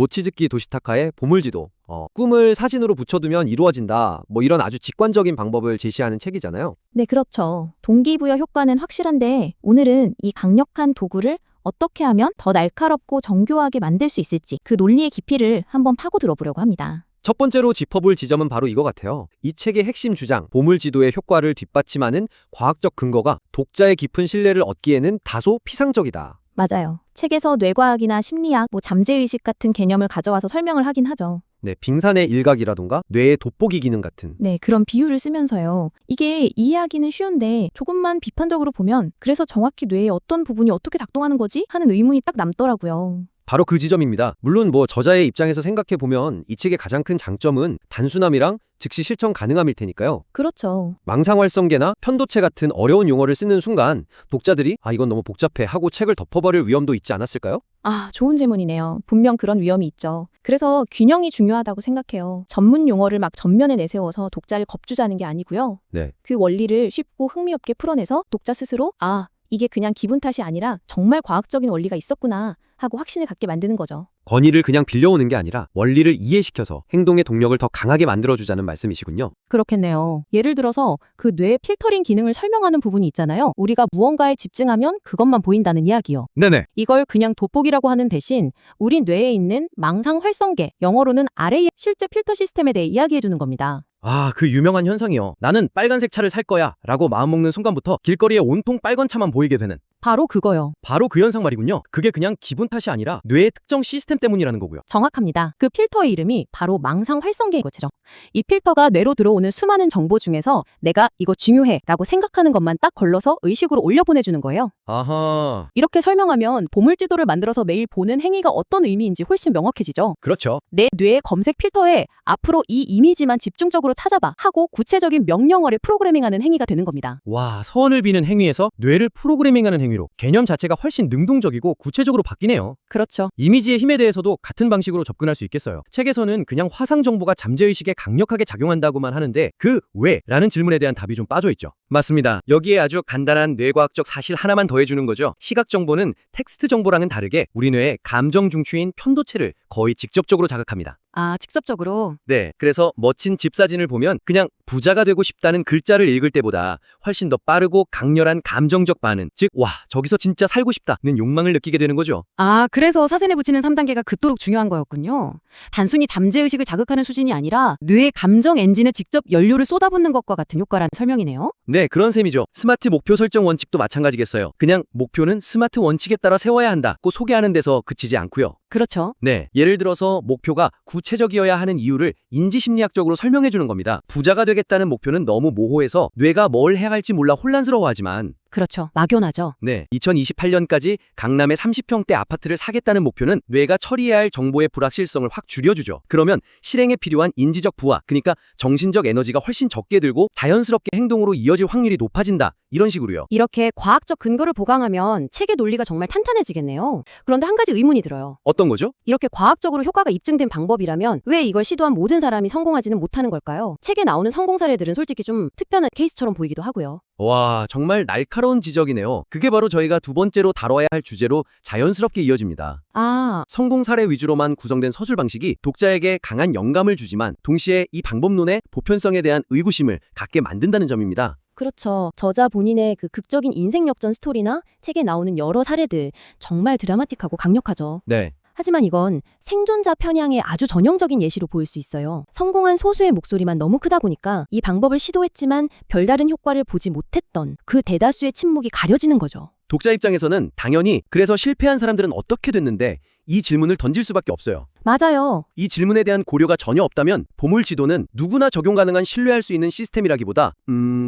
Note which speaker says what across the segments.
Speaker 1: 모치즈키 도시타카의 보물지도. 꿈을 사진으로 붙여두면 이루어진다. 뭐 이런 아주 직관적인 방법을 제시하는 책이잖아요.
Speaker 2: 네, 그렇죠. 동기부여 효과는 확실한데 오늘은 이 강력한 도구를 어떻게 하면 더 날카롭고 정교하게 만들 수 있을지 그 논리의 깊이를 한번 파고들어 보려고 합니다.
Speaker 1: 첫 번째로 짚어볼 지점은 바로 이거 같아요. 이 책의 핵심 주장, 보물지도의 효과를 뒷받침하는 과학적 근거가 독자의 깊은 신뢰를 얻기에는 다소 피상적이다.
Speaker 2: 맞아요. 책에서 뇌과학이나 심리학, 잠재의식 같은 개념을 가져와서 설명을 하긴 하죠.
Speaker 1: 네, 빙산의 일각이라던가 뇌의 돋보기 기능 같은.
Speaker 2: 네, 그런 비유를 쓰면서요. 이게 이해하기는 쉬운데 조금만 비판적으로 보면 그래서 정확히 뇌의 어떤 부분이 어떻게 작동하는 거지? 하는 의문이 딱 남더라고요.
Speaker 1: 바로 그 지점입니다. 물론 저자의 입장에서 생각해 보면 이 책의 가장 큰 장점은 단순함이랑 즉시 실천 가능함일 테니까요.
Speaker 2: 그렇죠.
Speaker 1: 망상활성계나 편도체 같은 어려운 용어를 쓰는 순간 독자들이 이건 너무 복잡해 하고 책을 덮어버릴 위험도 있지 않았을까요?
Speaker 2: 좋은 질문이네요. 분명 그런 위험이 있죠. 그래서 균형이 중요하다고 생각해요. 전문 용어를 막 전면에 내세워서 독자를 겁주자는 게 아니고요.
Speaker 1: 네.
Speaker 2: 그 원리를 쉽고 흥미없게 풀어내서 독자 스스로 이게 그냥 기분 탓이 아니라 정말 과학적인 원리가 있었구나 하고 확신을 갖게 만드는 거죠.
Speaker 1: 권위를 그냥 빌려오는 게 아니라 원리를 이해시켜서 행동의 동력을 더 강하게 만들어주자는 말씀이시군요.
Speaker 2: 그렇겠네요. 예를 들어서 그 뇌 필터링 기능을 설명하는 부분이 있잖아요. 우리가 무언가에 집중하면 그것만 보인다는 이야기요.
Speaker 1: 네네.
Speaker 2: 이걸 그냥 돋보기라고 하는 대신 우리 뇌에 있는 망상 활성계, 영어로는 RA의 실제 필터 시스템에 대해 이야기해 주는 겁니다.
Speaker 3: 그 유명한 현상이요. 나는 빨간색 차를 살 거야 라고 마음먹는 순간부터 길거리에 온통 빨간 차만 보이게 되는,
Speaker 2: 바로 그거요.
Speaker 3: 바로 그 현상 말이군요. 그게 그냥 기분 탓이 아니라 뇌의 특정 시스템 때문이라는 거고요.
Speaker 2: 정확합니다. 그 필터의 이름이 바로 망상 활성계인 거죠. 이 필터가 뇌로 들어오는 수많은 정보 중에서 내가 이거 중요해 라고 생각하는 것만 딱 걸러서 의식으로 올려보내주는 거예요.
Speaker 3: 아하,
Speaker 2: 이렇게 설명하면 보물지도를 만들어서 매일 보는 행위가 어떤 의미인지 훨씬 명확해지죠.
Speaker 3: 그렇죠.
Speaker 2: 내 뇌의 검색 필터에 앞으로 이 이미지만 집중적으로 찾아봐 하고 구체적인 명령어를 프로그래밍하는 행위가 되는 겁니다.
Speaker 3: 와, 서원을 비는 행위에서 뇌를 프로그래밍하는 행위로 개념 자체가 훨씬 능동적이고 구체적으로 바뀌네요.
Speaker 2: 그렇죠.
Speaker 3: 이미지의 힘에 대해서도 같은 방식으로 접근할 수 있겠어요. 책에서는 그냥 화상 정보가 잠재의식에 강력하게 작용한다고만 하는데 그 왜? 라는 질문에 대한 답이 좀 빠져있죠. 맞습니다. 여기에 아주 간단한 뇌과학적 사실 하나만 더해주는 거죠. 시각 정보는 텍스트 정보랑은 다르게 우리 뇌의 감정 중추인 편도체를 거의 직접적으로 자극합니다.
Speaker 2: 직접적으로.
Speaker 3: 네, 그래서 멋진 집 사진을 보면 그냥 부자가 되고 싶다는 글자를 읽을 때보다 훨씬 더 빠르고 강렬한 감정적 반응, 즉 와, 저기서 진짜 살고 싶다는 욕망을 느끼게 되는 거죠.
Speaker 4: 그래서 사진에 붙이는 3단계가 그토록 중요한 거였군요. 단순히 잠재의식을 자극하는 수준이 아니라 뇌의 감정 엔진에 직접 연료를 쏟아붓는 것과 같은 효과라는 설명이네요.
Speaker 3: 네, 그런 셈이죠. 스마트 목표 설정 원칙도 마찬가지겠어요. 그냥 목표는 스마트 원칙에 따라 세워야 한다고 소개하는 데서 그치지 않고요.
Speaker 4: 그렇죠.
Speaker 3: 네, 예를 들어서 목표가 구체적이어야 하는 이유를 인지심리학적으로 설명해 주는 겁니다. 부자가 되겠다는 목표는 너무 모호해서 뇌가 뭘 해야 할지 몰라 혼란스러워하지만,
Speaker 4: 그렇죠. 막연하죠.
Speaker 3: 네, 2028년까지 강남의 30평대 아파트를 사겠다는 목표는 뇌가 처리해야 할 정보의 불확실성을 확 줄여주죠. 그러면 실행에 필요한 인지적 부하, 그러니까 정신적 에너지가 훨씬 적게 들고 자연스럽게 행동으로 이어질 확률이 높아진다. 이런 식으로요.
Speaker 4: 이렇게 과학적 근거를 보강하면 책의 논리가 정말 탄탄해지겠네요. 그런데 한 가지 의문이 들어요.
Speaker 3: 어떤 거죠?
Speaker 4: 이렇게 과학적으로 효과가 입증된 방법이라면 왜 이걸 시도한 모든 사람이 성공하지는 못하는 걸까요? 책에 나오는 성공 사례들은 솔직히 좀 특별한 케이스처럼 보이기도 하고요.
Speaker 3: 와, 정말 날카로운 지적이네요. 그게 바로 저희가 두 번째로 다뤄야 할 주제로 자연스럽게 이어집니다. 성공 사례 위주로만 구성된 서술 방식이 독자에게 강한 영감을 주지만 동시에 이 방법론의 보편성에 대한 의구심을 갖게 만든다는 점입니다.
Speaker 2: 그렇죠. 저자 본인의 그 극적인 인생 역전 스토리나 책에 나오는 여러 사례들 정말 드라마틱하고 강력하죠.
Speaker 3: 네.
Speaker 2: 하지만 이건 생존자 편향의 아주 전형적인 예시로 보일 수 있어요. 성공한 소수의 목소리만 너무 크다 보니까 이 방법을 시도했지만 별다른 효과를 보지 못했던 그 대다수의 침묵이 가려지는 거죠.
Speaker 3: 독자 입장에서는 당연히 그래서 실패한 사람들은 어떻게 됐는데 이 질문을 던질 수밖에 없어요.
Speaker 2: 맞아요.
Speaker 3: 이 질문에 대한 고려가 전혀 없다면 보물지도는 누구나 적용 가능한 신뢰할 수 있는 시스템이라기보다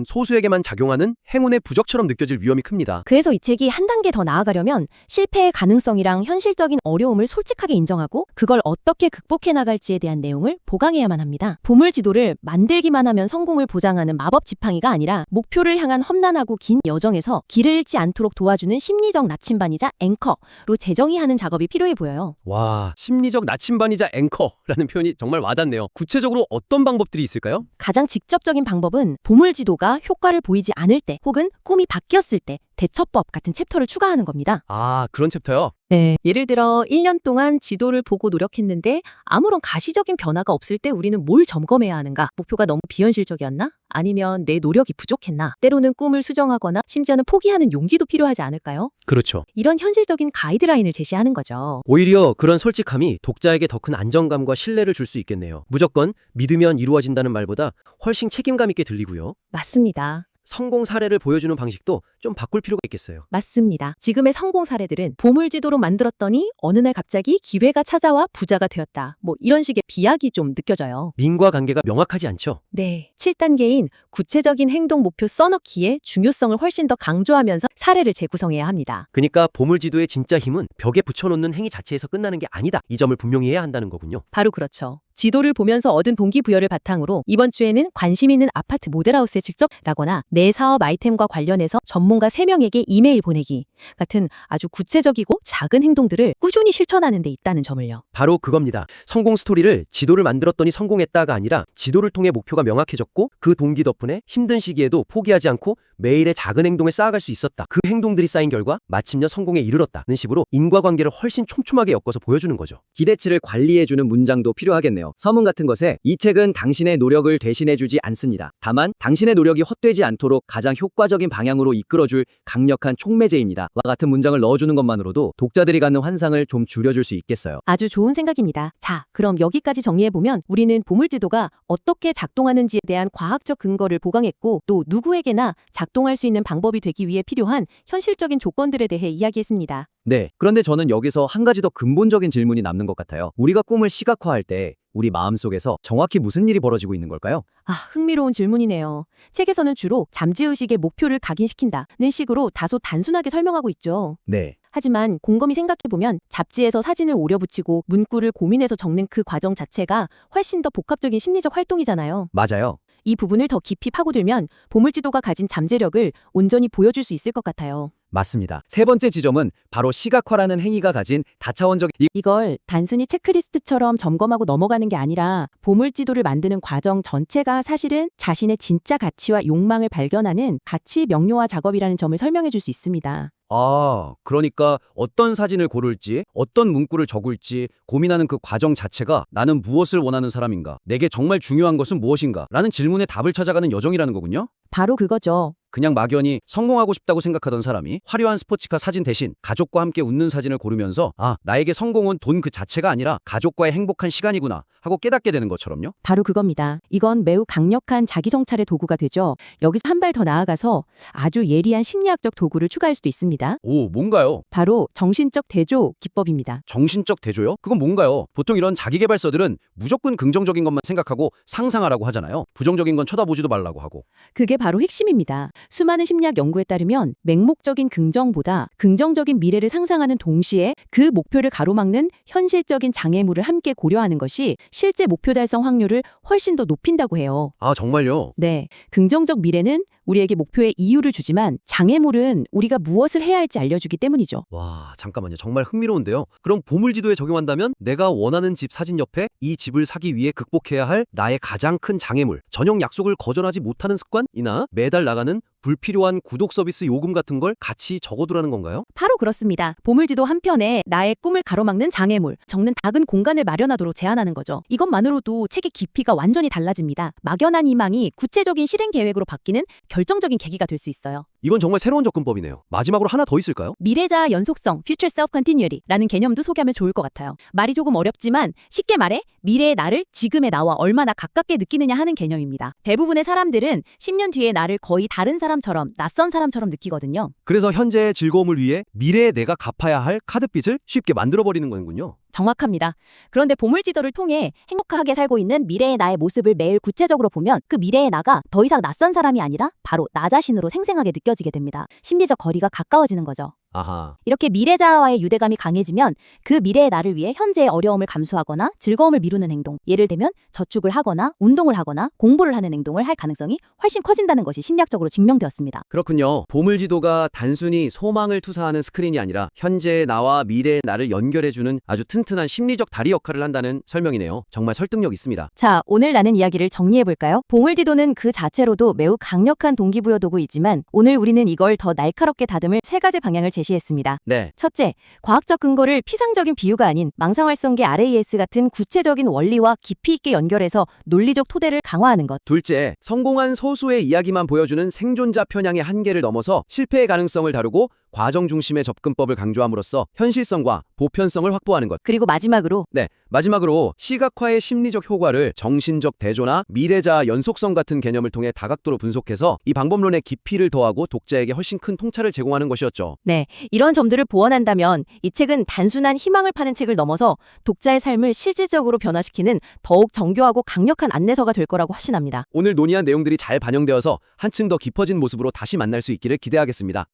Speaker 3: 소수에게만 작용하는 행운의 부적처럼 느껴질 위험이 큽니다.
Speaker 2: 그래서 이 책이 한 단계 더 나아가려면 실패의 가능성이랑 현실적인 어려움을 솔직하게 인정하고 그걸 어떻게 극복해 나갈지에 대한 내용을 보강해야만 합니다. 보물지도를 만들기만 하면 성공을 보장하는 마법 지팡이가 아니라 목표를 향한 험난하고 긴 여정에서 길을 잃지 않도록 도와주는 심리적 나침반이자 앵커로 재정의하는 작업이 필요해 보여요.
Speaker 3: 와, 심리적 나침반이자 앵커라는 표현이 정말 와닿네요. 구체적으로 어떤 방법들이 있을까요?
Speaker 2: 가장 직접적인 방법은 보물지도가 효과를 보이지 않을 때 혹은 꿈이 바뀌었을 때 대처법 같은 챕터를 추가하는 겁니다.
Speaker 3: 아, 그런 챕터요?
Speaker 2: 네. 예를 들어 1년 동안 지도를 보고 노력했는데 아무런 가시적인 변화가 없을 때 우리는 뭘 점검해야 하는가? 목표가 너무 비현실적이었나? 아니면 내 노력이 부족했나? 때로는 꿈을 수정하거나 심지어는 포기하는 용기도 필요하지 않을까요?
Speaker 3: 그렇죠.
Speaker 2: 이런 현실적인 가이드라인을 제시하는 거죠.
Speaker 3: 오히려 그런 솔직함이 독자에게 더 큰 안정감과 신뢰를 줄 수 있겠네요. 무조건 믿으면 이루어진다는 말보다 훨씬 책임감 있게 들리고요.
Speaker 2: 맞습니다.
Speaker 3: 성공 사례를 보여주는 방식도 좀 바꿀 필요가 있겠어요.
Speaker 2: 맞습니다. 지금의 성공 사례들은 보물지도로 만들었더니 어느 날 갑자기 기회가 찾아와 부자가 되었다. 뭐 이런 식의 비약이 좀 느껴져요.
Speaker 3: 민과 관계가 명확하지 않죠?
Speaker 2: 네. 7단계인 구체적인 행동 목표 써넣기의 중요성을 훨씬 더 강조하면서 사례를 재구성해야 합니다.
Speaker 3: 그러니까 보물지도의 진짜 힘은 벽에 붙여놓는 행위 자체에서 끝나는 게 아니다. 이 점을 분명히 해야 한다는 거군요.
Speaker 2: 바로 그렇죠. 지도를 보면서 얻은 동기부여를 바탕으로 이번 주에는 관심 있는 아파트 모델하우스에 직접 라거나 내 사업 아이템과 관련해서 전문가 3명에게 이메일 보내기 같은 아주 구체적이고 작은 행동들을 꾸준히 실천하는 데 있다는 점을요.
Speaker 3: 바로 그겁니다. 성공 스토리를 지도를 만들었더니 성공했다가 아니라 지도를 통해 목표가 명확해졌고 그 동기 덕분에 힘든 시기에도 포기하지 않고 매일의 작은 행동을 쌓아갈 수 있었다. 그 행동들이 쌓인 결과 마침내 성공에 이르렀다는 식으로 인과관계를 훨씬 촘촘하게 엮어서 보여주는 거죠.
Speaker 1: 기대치를 관리해주는 문장도 필요하겠네요. 서문 같은 것에 이 책은 당신의 노력을 대신해주지 않습니다. 다만 당신의 노력이 헛되지 않도록 가장 효과적인 방향으로 이끌어줄 강력한 촉매제입니다. 와 같은 문장을 넣어주는 것만으로도 독자들이 갖는 환상을 좀 줄여줄 수 있겠어요.
Speaker 2: 아주 좋은 생각입니다. 자, 그럼 여기까지 정리해보면 우리는 보물지도가 어떻게 작동하는지에 대한 과학적 근거를 보강했고 또 누구에게나 작동할 수 있는 방법이 되기 위해 필요한 현실적인 조건들에 대해 이야기했습니다.
Speaker 1: 네. 그런데 저는 여기서 한 가지 더 근본적인 질문이 남는 것 같아요. 우리가 꿈을 시각화할 때 우리 마음속에서 정확히 무슨 일이 벌어지고 있는 걸까요?
Speaker 2: 아, 흥미로운 질문이네요. 책에서는 주로 잠재의식의 목표를 각인시킨다는 식으로 다소 단순하게 설명하고 있죠.
Speaker 1: 네.
Speaker 2: 하지만 곰곰이 생각해보면 잡지에서 사진을 오려붙이고 문구를 고민해서 적는 그 과정 자체가 훨씬 더 복합적인 심리적 활동이잖아요.
Speaker 1: 맞아요.
Speaker 2: 이 부분을 더 깊이 파고들면 보물지도가 가진 잠재력을 온전히 보여줄 수 있을 것 같아요.
Speaker 1: 맞습니다. 세 번째 지점은 바로 시각화라는 행위가 가진 다차원적
Speaker 2: 이걸 단순히 체크리스트처럼 점검하고 넘어가는 게 아니라 보물지도를 만드는 과정 전체가 사실은 자신의 진짜 가치와 욕망을 발견하는 가치 명료화 작업이라는 점을 설명해 줄 수 있습니다.
Speaker 1: 그러니까 어떤 사진을 고를지, 어떤 문구를 적을지 고민하는 그 과정 자체가 나는 무엇을 원하는 사람인가, 내게 정말 중요한 것은 무엇인가 라는 질문에 답을 찾아가는 여정이라는 거군요.
Speaker 2: 바로 그거죠.
Speaker 1: 그냥 막연히 성공하고 싶다고 생각하던 사람이 화려한 스포츠카 사진 대신 가족과 함께 웃는 사진을 고르면서 나에게 성공은 돈 그 자체가 아니라 가족과의 행복한 시간이구나 하고 깨닫게 되는 것처럼요.
Speaker 2: 바로 그겁니다. 이건 매우 강력한 자기성찰의 도구가 되죠. 여기서 한 발 더 나아가서 아주 예리한 심리학적 도구를 추가할 수도 있습니다.
Speaker 1: 오, 뭔가요?
Speaker 2: 바로 정신적 대조 기법입니다.
Speaker 1: 정신적 대조요? 그건 뭔가요? 보통 이런 자기계발서들은 무조건 긍정적인 것만 생각하고 상상하라고 하잖아요. 부정적인 건 쳐다보지도 말라고 하고.
Speaker 2: 그게 바로 핵심입니다. 수많은 심리학 연구에 따르면 맹목적인 긍정보다 긍정적인 미래를 상상하는 동시에 그 목표를 가로막는 현실적인 장애물을 함께 고려하는 것이 실제 목표 달성 확률을 훨씬 더 높인다고 해요.
Speaker 1: 아, 정말요?
Speaker 2: 네, 긍정적 미래는 우리에게 목표의 이유를 주지만 장애물은 우리가 무엇을 해야 할지 알려주기 때문이죠.
Speaker 1: 와, 잠깐만요. 정말 흥미로운데요. 그럼 보물지도에 적용한다면 내가 원하는 집 사진 옆에 이 집을 사기 위해 극복해야 할 나의 가장 큰 장애물, 저녁 약속을 거절하지 못하는 습관이나 매달 나가는 불필요한 구독 서비스 요금 같은 걸 같이 적어두라는 건가요?
Speaker 2: 바로 그렇습니다. 보물지도 한편에 나의 꿈을 가로막는 장애물, 적는 작은 공간을 마련하도록 제안하는 거죠. 이것만으로도 책의 깊이가 완전히 달라집니다. 막연한 희망이 구체적인 실행 계획으로 바뀌는 결정적인 계기가 될 수 있어요.
Speaker 1: 이건 정말 새로운 접근법이네요. 마지막으로 하나 더 있을까요?
Speaker 2: 미래자 연속성, Future Self Continuity라는 개념도 소개하면 좋을 것 같아요. 말이 조금 어렵지만 쉽게 말해 미래의 나를 지금의 나와 얼마나 가깝게 느끼느냐 하는 개념입니다. 대부분의 사람들은 10년 뒤의 나를 거의 다른 사람처럼, 낯선 사람처럼 느끼거든요.
Speaker 1: 그래서 현재의 즐거움을 위해 미래에 내가 갚아야 할 카드빚을 쉽게 만들어버리는 거군요.
Speaker 2: 정확합니다. 그런데 보물지도를 통해 행복하게 살고 있는 미래의 나의 모습을 매일 구체적으로 보면 그 미래의 나가 더 이상 낯선 사람이 아니라 바로 나 자신으로 생생하게 느껴지게 됩니다. 심리적 거리가 가까워지는 거죠.
Speaker 3: 아하.
Speaker 2: 이렇게 미래자아와의 유대감이 강해지면 그 미래의 나를 위해 현재의 어려움을 감수하거나 즐거움을 미루는 행동, 예를 들면 저축을 하거나 운동을 하거나 공부를 하는 행동을 할 가능성이 훨씬 커진다는 것이 심리학적으로 증명되었습니다.
Speaker 3: 그렇군요. 보물지도가 단순히 소망을 투사하는 스크린이 아니라 현재의 나와 미래의 나를 연결해주는 아주 튼튼한 심리적 다리 역할을 한다는 설명이네요. 정말 설득력 있습니다.
Speaker 2: 자, 오늘 나눈 이야기를 정리해볼까요? 보물지도는 그 자체로도 매우 강력한 동기부여 도구이지만 오늘 우리는 이걸 더 날카롭게 다듬을 세 가지 방향을 제시했습니다.
Speaker 3: 네.
Speaker 2: 첫째, 과학적 근거를 피상적인 비유가 아닌 망상활성계 RAS 같은 구체적인 원리와 깊이 있게 연결해서 논리적 토대를 강화하는 것.
Speaker 3: 둘째, 성공한 소수의 이야기만 보여주는 생존자 편향의 한계를 넘어서 실패의 가능성을 다루고 과정 중심의 접근법을 강조함으로써 현실성과 보편성을 확보하는 것.
Speaker 2: 그리고 마지막으로
Speaker 3: 네, 마지막으로 시각화의 심리적 효과를 정신적 대조나 미래자 연속성 같은 개념을 통해 다각도로 분석해서 이 방법론의 깊이를 더하고 독자에게 훨씬 큰 통찰을 제공하는 것이었죠.
Speaker 2: 네, 이런 점들을 보완한다면 이 책은 단순한 희망을 파는 책을 넘어서 독자의 삶을 실질적으로 변화시키는 더욱 정교하고 강력한 안내서가 될 거라고 확신합니다.
Speaker 3: 오늘 논의한 내용들이 잘 반영되어서 한층 더 깊어진 모습으로 다시 만날 수 있기를 기대하겠습니다.